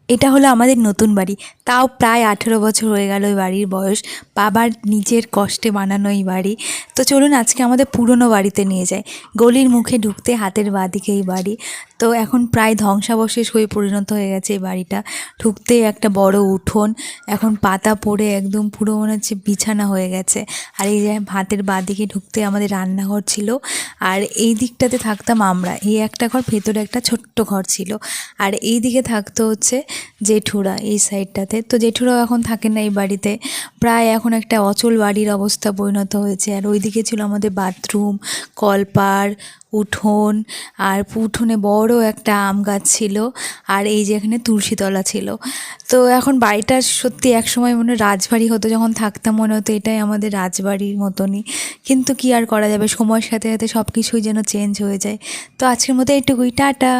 এটা হলো আমাদের নতুন বাড়ি। তাও প্রায় 18 বছর হয়ে গেল এই বাড়ির বয়স। বাবার নিজের কষ্টে বানানো এই বাড়ি। তো চলুন আজকে আমাদের পুরনো বাড়িতে নিয়ে যাই। গলির মুখে ঢুকতে হাতের বাঁদিকে এই বাড়ি। তো এখন প্রায় ধ্বংসাবশেষ হয়ে পরিণত হয়ে গেছে এই বাড়িটা। ঢুকতেই একটা বড় উঠোন, এখন পাতা পড়ে একদম পুরো মনে হচ্ছে বিছানা হয়ে গেছে। আর এই যে হাতের বাঁদিকে ঢুকতে আমাদের রান্নাঘর ছিল, আর এই দিকটাতে থাকতাম আমরা। এই একটা ঘর, ভেতরে একটা ছোট্ট ঘর ছিল। আর এই দিকে থাকতো হচ্ছে জেঠুরা, এই সাইডটাতে। তো জেঠুরাও এখন থাকেন না এই বাড়িতে, প্রায় এখন একটা অচল বাড়ির অবস্থা পরিণত হয়েছে। আর ওইদিকে ছিল আমাদের বাথরুম, কলপার, উঠোন, আর উঠোনে বড় একটা আম গাছ ছিল, আর এই যে এখানে তুলসীতলা ছিল। তো এখন বাড়িটা সত্যি একসময় মনে রাজবাড়ি হতো, যখন থাকতাম মনে হতো এটাই আমাদের রাজবাড়ির মতনই। কিন্তু কি আর করা যাবে, সময়ের সাথে সাথে সব কিছুই যেন চেঞ্জ হয়ে যায়। তো আজকের মতো এইটুকুই, টাটা।